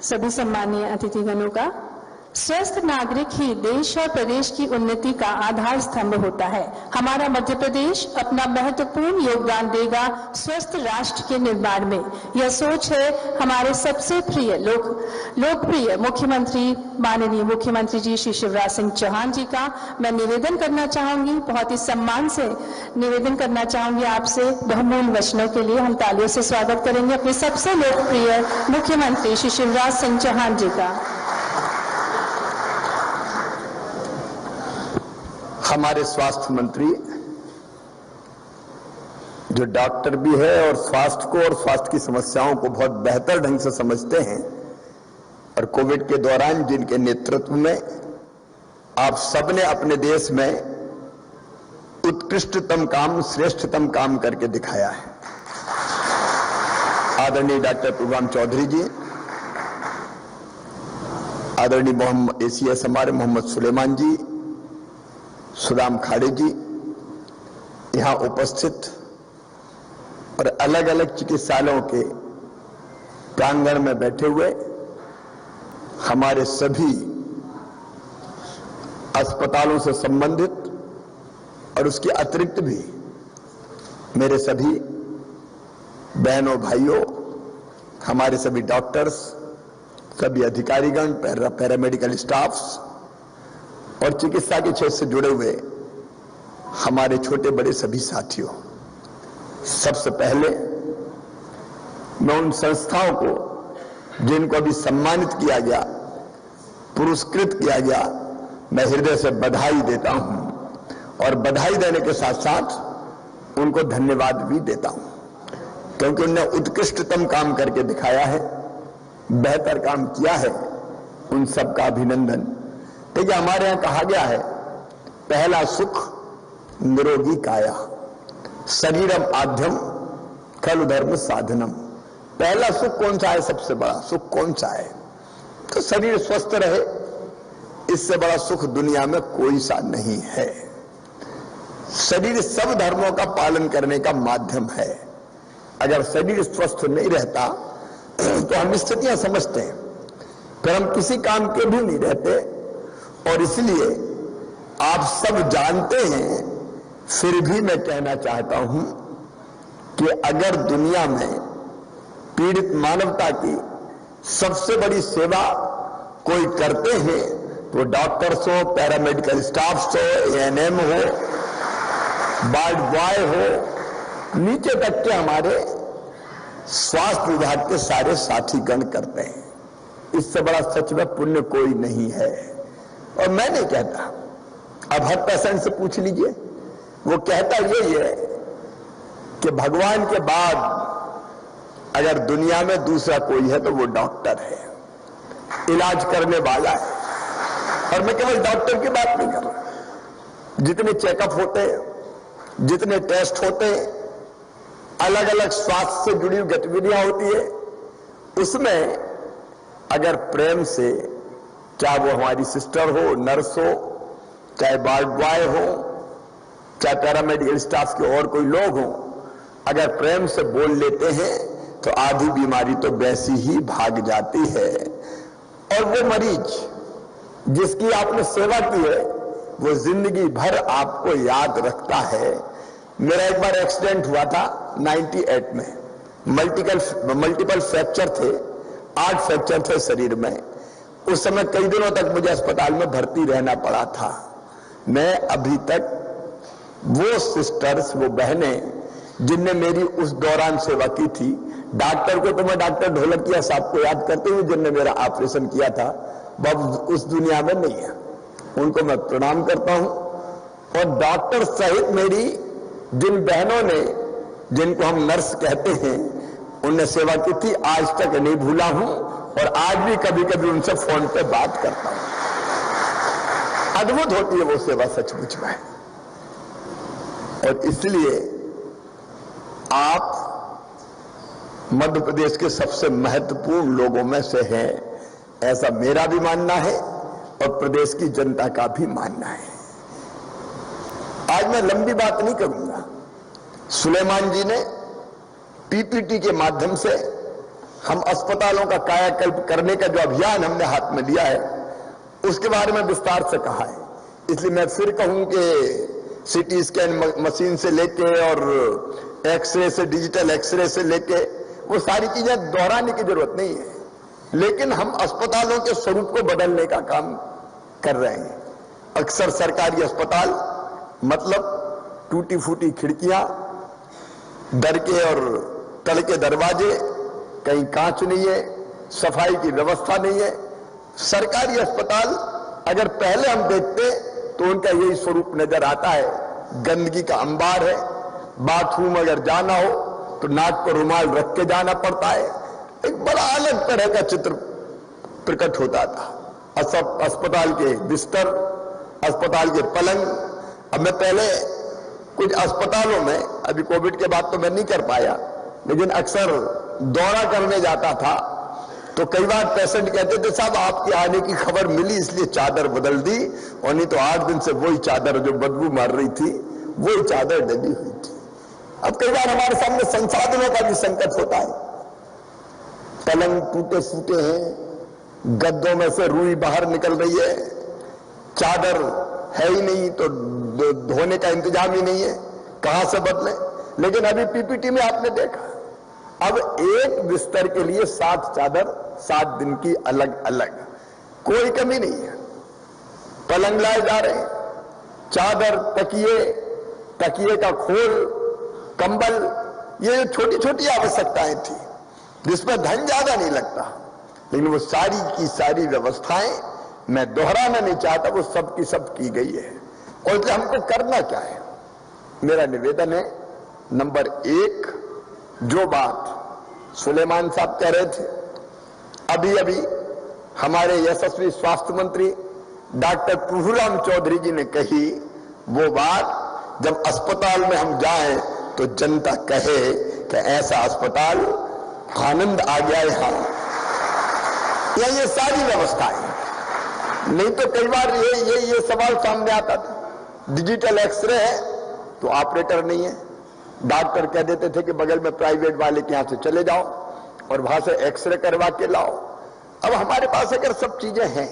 सभी सम्मानीय अतिथिगणों का, स्वस्थ नागरिक ही देश और प्रदेश की उन्नति का आधार स्तंभ होता है। हमारा मध्य प्रदेश अपना महत्वपूर्ण योगदान देगा स्वस्थ राष्ट्र के निर्माण में। यह सोच है हमारे सबसे लोकप्रिय मुख्यमंत्री माननीय मुख्यमंत्री जी श्री शिवराज सिंह चौहान जी का। मैं निवेदन करना चाहूंगी, बहुत ही सम्मान से निवेदन करना चाहूंगी आपसे, बहुमूल्य वचनों के लिए हम तालियों से स्वागत करेंगे अपने सबसे लोकप्रिय मुख्यमंत्री श्री शिवराज सिंह चौहान जी का। हमारे स्वास्थ्य मंत्री जो डॉक्टर भी है और स्वास्थ्य को और स्वास्थ्य की समस्याओं को बहुत बेहतर ढंग से समझते हैं, और कोविड के दौरान जिनके नेतृत्व में आप सबने अपने देश में उत्कृष्टतम काम, श्रेष्ठतम काम करके दिखाया है। आदरणीय डॉक्टर प्रभुराम चौधरी जी, आदरणीय मोहम्मद एसीएस हमारे मोहम्मद सुलेमान जी, सुदाम खाड़े जी, यहां उपस्थित और अलग अलग चिकित्सालयों के प्रांगण में बैठे हुए हमारे सभी अस्पतालों से संबंधित और उसके अतिरिक्त भी मेरे सभी बहनों भाइयों, हमारे सभी डॉक्टर्स, सभी अधिकारीगण, पैरामेडिकल स्टाफ्स और चिकित्सा के क्षेत्र से जुड़े हुए हमारे छोटे बड़े सभी साथियों, सबसे पहले मैं उन संस्थाओं को जिनको अभी सम्मानित किया गया, पुरस्कृत किया गया, मैं हृदय से बधाई देता हूं और बधाई देने के साथ साथ उनको धन्यवाद भी देता हूं, क्योंकि उन्होंने उत्कृष्टतम काम करके दिखाया है, बेहतर काम किया है। उन सबका अभिनंदन। देखिए, हमारे यहां कहा गया है, पहला सुख निरोगी काया, शरीरम आद्यम खलु धर्म साधनम। पहला सुख कौन सा है? सबसे बड़ा सुख कौन सा है? तो शरीर स्वस्थ रहे, इससे बड़ा सुख दुनिया में कोई सा नहीं है। शरीर सब धर्मों का पालन करने का माध्यम है। अगर शरीर स्वस्थ नहीं रहता तो हम स्थितियां समझते हैं, फिर हम किसी काम के भी नहीं रहते। और इसलिए आप सब जानते हैं, फिर भी मैं कहना चाहता हूं कि अगर दुनिया में पीड़ित मानवता की सबसे बड़ी सेवा कोई करते हैं तो डॉक्टर्स हो, पैरामेडिकल स्टाफ्स हो, एएनएम हो, वार्ड बॉय हो, नीचे तक के हमारे स्वास्थ्य विभाग के सारे साथीगण करते हैं। इससे बड़ा सच में पुण्य कोई नहीं है। और मैं नहीं कहता, अब हर पेशेंट से पूछ लीजिए, वो कहता यही है कि भगवान के बाद अगर दुनिया में दूसरा कोई है तो वो डॉक्टर है, इलाज करने वाला है। और मैं केवल डॉक्टर की बात नहीं कर रहा, जितने चेकअप होते हैं, जितने टेस्ट होते हैं, अलग अलग स्वास्थ्य से जुड़ी हुई गतिविधियां होती है, उसमें अगर प्रेम से, चाहे वो हमारी सिस्टर हो, नर्स हो, चाहे वार्ड बॉय हो, चाहे पैरामेडिकल स्टाफ के और कोई लोग हो, अगर प्रेम से बोल लेते हैं तो आधी बीमारी तो वैसी ही भाग जाती है। और वो मरीज जिसकी आपने सेवा की है, वो जिंदगी भर आपको याद रखता है। मेरा एक बार एक्सीडेंट हुआ था 98 में, मल्टीपल फ्रैक्चर थे, 8 फ्रैक्चर थे शरीर में। उस समय कई दिनों तक मुझे अस्पताल में भर्ती रहना पड़ा था। मैं अभी तक वो सिस्टर्स, वो बहनें जिनने मेरी उस दौरान सेवा की थी, डॉक्टर को तो मैं डॉक्टर ढोलकिया साहब को याद करते हुए जिनने मेरा ऑपरेशन किया था, वह उस दुनिया में नहीं है, उनको मैं प्रणाम करता हूं। और डॉक्टर सहित मेरी जिन बहनों ने, जिनको हम नर्स कहते हैं, उनने सेवा की थी, आज तक नहीं भूला हूं और आज भी कभी कभी उनसे फोन पे बात करता हूं। अद्भुत होती है वो सेवा सचमुच में। और इसलिए आप मध्य प्रदेश के सबसे महत्वपूर्ण लोगों में से हैं, ऐसा मेरा भी मानना है और प्रदेश की जनता का भी मानना है। आज मैं लंबी बात नहीं करूंगा। सुलेमान जी ने पीपीटी के माध्यम से हम अस्पतालों का कायाकल्प करने का जो अभियान हमने हाथ में लिया है उसके बारे में विस्तार से कहा है। इसलिए मैं फिर कहूं कि सीटी स्कैन मशीन से लेके और एक्सरे से, डिजिटल एक्सरे से लेके वो सारी चीजें दोहराने की जरूरत नहीं है, लेकिन हम अस्पतालों के स्वरूप को बदलने का काम कर रहे हैं। अक्सर सरकारी अस्पताल मतलब टूटी फूटी खिड़कियां, डर के और तल के दरवाजे, कहीं कांच नहीं है, सफाई की व्यवस्था नहीं है। सरकारी अस्पताल अगर पहले हम देखते तो उनका यही स्वरूप नजर आता है। गंदगी का अंबार है, बाथरूम अगर जाना हो तो नाक पर रुमाल रख के जाना पड़ता है। एक बड़ा अलग तरह का चित्र प्रकट होता था। अस्पताल के बिस्तर, अस्पताल के पलंग। अब मैं पहले कुछ अस्पतालों में, अभी कोविड के बाद तो मैं नहीं कर पाया, लेकिन अक्सर दौरा करने जाता था तो कई बार पेशेंट कहते थे साहब आपके आने की खबर मिली इसलिए चादर बदल दी, और नहीं तो 8 दिन से वही चादर जो बदबू मार रही थी वही चादर डली हुई थी। अब कई बार हमारे सामने संसाधनों का भी संकट होता है। पलंग टूटे फूटे हैं, गद्दों में से रुई बाहर निकल रही है, चादर है ही नहीं तो धोने का इंतजाम ही नहीं है, कहां से बदले। लेकिन अभी पीपीटी में आपने देखा अब एक बिस्तर के लिए 7 चादर 7 दिन की अलग अलग, कोई कमी नहीं है। पलंग लाए जा रहे हैं, चादर, तकिए, तकिए का खोल, कंबल, ये छोटी छोटी आवश्यकताएं थी जिसमें धन ज्यादा नहीं लगता, लेकिन वो सारी की सारी व्यवस्थाएं मैं दोहराना नहीं चाहता, वो सब की सब की गई है। और इसलिए हमको करना क्या है? मेरा निवेदन है, नंबर 1, जो बात सुलेमान साहब कह रहे थे, अभी अभी हमारे यशस्वी स्वास्थ्य मंत्री डॉक्टर प्रभुराम चौधरी जी ने कही, वो बात जब अस्पताल में हम जाएं तो जनता कहे कि ऐसा अस्पताल, आनंद आ गया यहां, या ये सारी व्यवस्थाएं। नहीं तो कई बार ये सवाल सामने आता था, डिजिटल एक्सरे है तो ऑपरेटर नहीं है, डॉक्टर कह देते थे कि बगल में प्राइवेट वाले के यहां से चले जाओ और वहां से एक्सरे करवा के लाओ। अब हमारे पास अगर सब चीजें हैं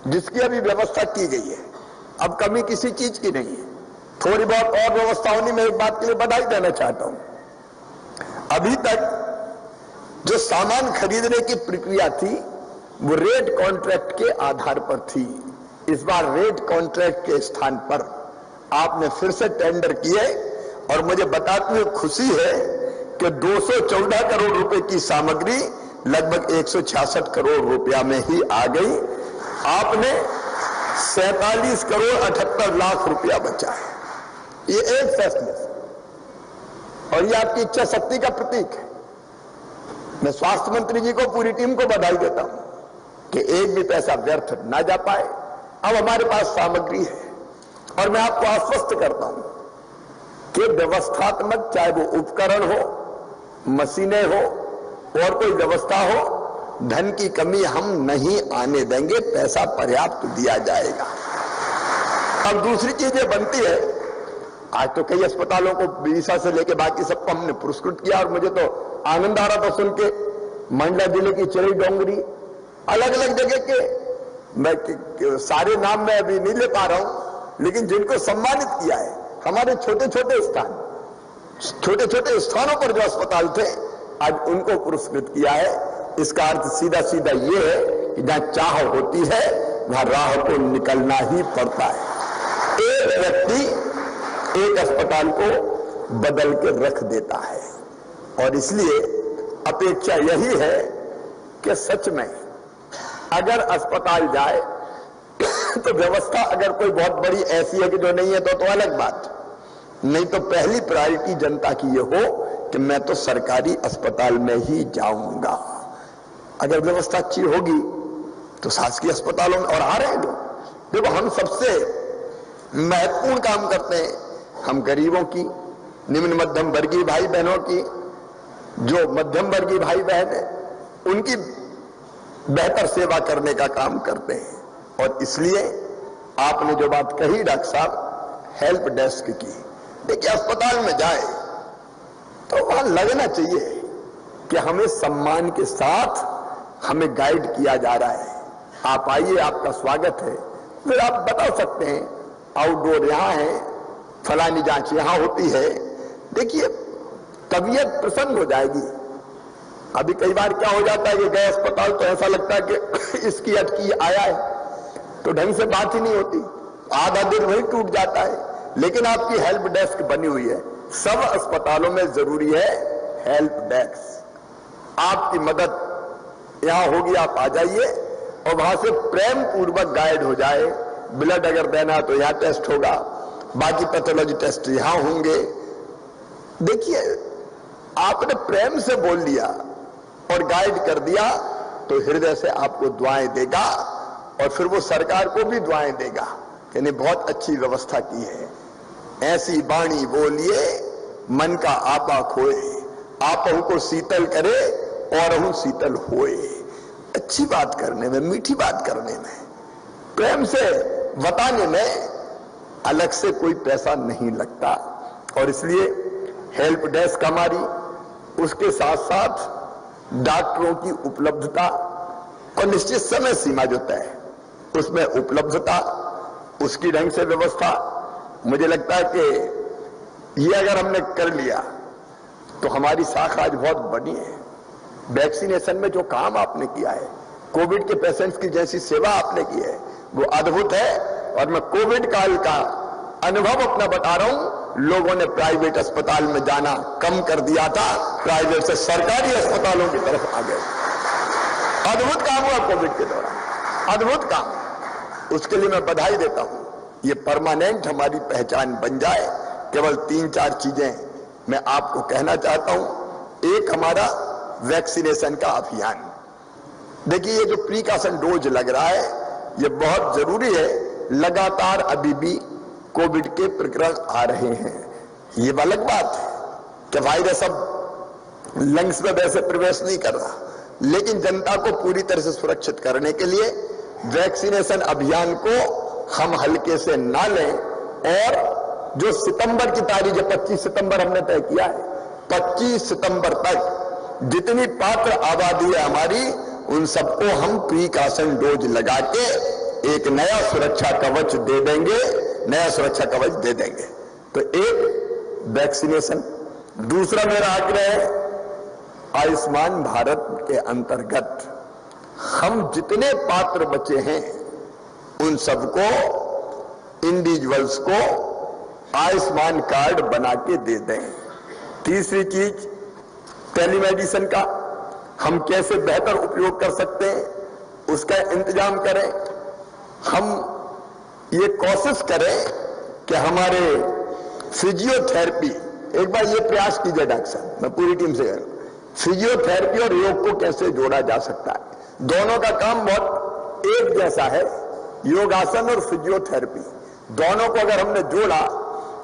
जिसकी अभी व्यवस्था की गई है, अब कमी किसी चीज की नहीं है, थोड़ी बहुत और व्यवस्था होनी, मैं एक बात के लिए बधाई देना चाहता हूं। अभी तक जो सामान खरीदने की प्रक्रिया थी वो रेट कॉन्ट्रैक्ट के आधार पर थी। इस बार रेट कॉन्ट्रैक्ट के स्थान पर आपने फिर से टेंडर किए, और मुझे बताते हुए खुशी है कि 214 करोड़ रुपए की सामग्री लगभग 166 करोड़ रुपया में ही आ गई। आपने 47 करोड़ 78 लाख रुपया बचा है। ये एक फैसले से, और ये आपकी इच्छा शक्ति का प्रतीक है। मैं स्वास्थ्य मंत्री जी को, पूरी टीम को बधाई देता हूं कि एक भी पैसा व्यर्थ ना जा पाए। अब हमारे पास सामग्री है, और मैं आपको आश्वस्त करता हूं कि व्यवस्थात्मक, चाहे वो उपकरण हो, मशीनें हो और कोई व्यवस्था हो, धन की कमी हम नहीं आने देंगे, पैसा पर्याप्त दिया जाएगा। अब दूसरी चीज ये बनती है, आज तो कई अस्पतालों को विदिशा से लेके बाकी सबको हमने पुरस्कृत किया, और मुझे तो आनंद आ रहा था सुन के। मंडला जिले की चिरई डोंगरी, अलग अलग जगह के, मैं सारे नाम मैं अभी नहीं ले पा रहा हूं, लेकिन जिनको सम्मानित किया है, हमारे छोटे छोटे स्थान, छोटे छोटे स्थानों पर जो अस्पताल थे, आज उनको पुरस्कृत किया है। इसका अर्थ सीधा सीधा ये है कि जहां चाह होती है वहां राह को निकलना ही पड़ता है। एक व्यक्ति एक अस्पताल को बदल के रख देता है, और इसलिए अपेक्षा यही है कि सच में अगर अस्पताल जाए तो व्यवस्था अगर कोई बहुत बड़ी ऐसी है कि जो नहीं है तो अलग बात, नहीं तो पहली प्रायोरिटी जनता की ये हो कि मैं तो सरकारी अस्पताल में ही जाऊंगा। अगर व्यवस्था अच्छी होगी तो शासकीय अस्पतालों में, और आ रहे हैं लोग। देखो, हम सबसे महत्वपूर्ण काम करते हैं, हम गरीबों की, निम्न मध्यम वर्गीय भाई बहनों की, जो मध्यम वर्गीय भाई बहन है उनकी बेहतर सेवा करने का काम करते हैं। और इसलिए आपने जो बात कही डॉक्टर साहब, हेल्प डेस्क की, देखिए अस्पताल में जाए तो वहां लगना चाहिए कि हमें सम्मान के साथ हमें गाइड किया जा रहा है। आप आइए, आपका स्वागत है। फिर आप बता सकते हैं आउटडोर यहां है, फलानी जांच यहां होती है। देखिए, तबीयत प्रसन्न हो जाएगी। अभी कई बार क्या हो जाता है कि गए अस्पताल तो ऐसा लगता है कि इसकी अटकी आया है, तो ढंग से बात ही नहीं होती, आधा दिन वही टूट जाता है। लेकिन आपकी हेल्प डेस्क बनी हुई है, सब अस्पतालों में जरूरी है हेल्प डेस्क। आपकी मदद यहां होगी, आप आ जाइए और वहां से प्रेम पूर्वक गाइड हो जाए। ब्लड अगर देना तो यहां टेस्ट होगा, बाकी पैथोलॉजी टेस्ट यहां होंगे। देखिए, आपने प्रेम से बोल दिया और गाइड कर दिया तो हृदय से आपको दुआएं देगा और फिर वो सरकार को भी दुआएं देगा कि नहीं, बहुत अच्छी व्यवस्था की है। ऐसी वाणी बोलिए मन का आपा खोए, आपहु को शीतल करे और हूं शीतल होए। अच्छी बात करने में, मीठी बात करने में, प्रेम से बताने में अलग से कोई पैसा नहीं लगता। और इसलिए हेल्प डेस्क हमारी, उसके साथ साथ डॉक्टरों की उपलब्धता और निश्चित समय सीमा जो तय है उसमें उपलब्धता, उसकी ढंग से व्यवस्था। मुझे लगता है कि ये अगर हमने कर लिया तो हमारी शाखा आज बहुत बड़ी है। वैक्सीनेशन में जो काम आपने किया है, कोविड के पेशेंट्स की जैसी सेवा आपने की है, वो अद्भुत है। और मैं कोविड काल का अनुभव अपना बता रहा हूं, लोगों ने प्राइवेट अस्पताल में जाना कम कर दिया था, प्राइवेट से सरकारी अस्पतालों की तरफ आ गए। अद्भुत काम हुआ कोविड के दौरान, अद्भुत काम। उसके लिए मैं बधाई देता हूं। ये परमानेंट हमारी पहचान बन जाए। केवल 3-4 चीजें मैं आपको कहना चाहता हूं। एक, हमारा वैक्सीनेशन का अभियान। देखिए, ये जो प्रिकॉशन डोज लग रहा है ये बहुत जरूरी है। लगातार अभी भी कोविड के प्रकरण आ रहे हैं। ये अलग बात है कि वायरस अब लंग्स में वैसे प्रवेश नहीं कर रहा, लेकिन जनता को पूरी तरह से सुरक्षित करने के लिए वैक्सीनेशन अभियान को हम हल्के से ना लें। और जो सितंबर की तारीख है, 25 सितंबर हमने तय किया है, 25 सितंबर तक जितनी पात्र आबादी है हमारी, उन सबको हम प्रिकॉशन डोज लगा के एक नया सुरक्षा कवच दे देंगे, नया सुरक्षा कवच दे देंगे। तो एक वैक्सीनेशन। दूसरा मेरा आग्रह है, आयुष्मान भारत के अंतर्गत हम जितने पात्र बचे हैं उन सबको, इंडिविजुअल्स को आयुष्मान कार्ड बना के दे दें। तीसरी चीज, टेलीमेडिसिन का हम कैसे बेहतर उपयोग कर सकते हैं उसका इंतजाम करें। हम ये कोशिश करें कि हमारे फिजियोथेरेपी, एक बार ये प्रयास कीजिए डॉक्टर साहब, मैं पूरी टीम से करूं, फिजियोथेरेपी और योग को कैसे जोड़ा जा सकता है। दोनों का काम बहुत एक जैसा है, योगासन और फिजियोथेरेपी। दोनों को अगर हमने जोड़ा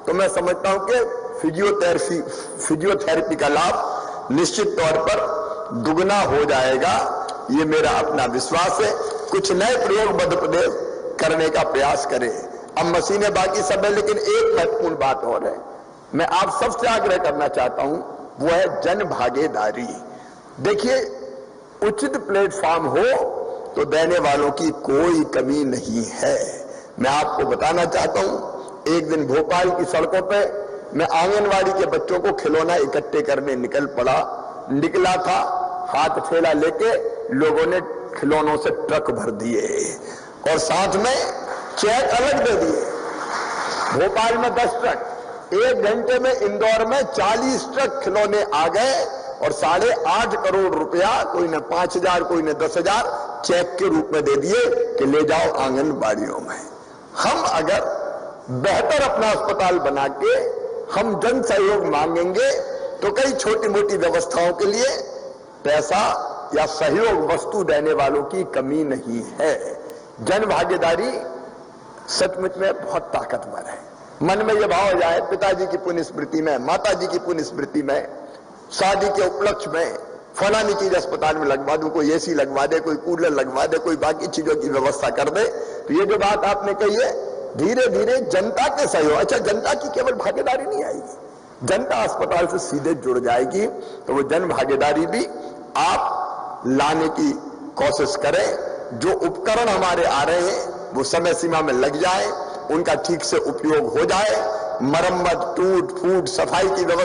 तो मैं समझता हूं कि फिजियोथेरेपी का लाभ निश्चित तौर पर दुगना हो जाएगा। ये मेरा अपना विश्वास है। कुछ नए प्रयोग मध्य प्रदेश करने का प्रयास करें। अब मशीनें बाकी सब है, लेकिन एक महत्वपूर्ण बात और है, मैं आप सबसे आग्रह करना चाहता हूं, वो है जन भागीदारी। देखिए, उचित प्लेटफॉर्म हो तो देने वालों की कोई कमी नहीं है। मैं आपको बताना चाहता हूं, एक दिन भोपाल की सड़कों पे मैं आंगनवाड़ी के बच्चों को खिलौना इकट्ठे करने निकला था। हाथ ठेला लेके लोगों ने खिलौनों से ट्रक भर दिए और साथ में चेक अलग दे दिए। भोपाल में 10 ट्रक, 1 घंटे में इंदौर में 40 ट्रक खिलौने आ गए और 8.5 करोड़ रुपया, कोई ने 5,000 कोई ने 10,000 चेक के रूप में दे दिए कि ले जाओ आंगनबाड़ियों में। हम अगर बेहतर अपना अस्पताल बना के हम जन सहयोग मांगेंगे तो कई छोटी मोटी व्यवस्थाओं के लिए पैसा या सहयोग वस्तु देने वालों की कमी नहीं है। जन भागीदारी सचमुच में बहुत ताकतवर है। मन में यह भाव हो जाए, पिताजी की पुण्य स्मृति में, माताजी की पुण्य स्मृति में, शादी के उपलक्ष्य में फलानी चीज अस्पताल में लगवा दूं, कोई एसी लगवा दे, कोई कूलर लगवा दे, कोई बाकी चीजों की व्यवस्था कर दे। तो ये जो बात आपने कही है, धीरे धीरे जनता के सहयोग, अच्छा जनता की केवल भागीदारी नहीं आएगी, जनता अस्पताल से सीधे जुड़ जाएगी, तो वो जन भागीदारी भी आप लाने की कोशिश करें। जो उपकरण हमारे आ रहे हैं वो समय सीमा में लग जाए, उनका ठीक से उपयोग हो जाए, मरम्मत, टूट फूट, सफाई की व्यवस्था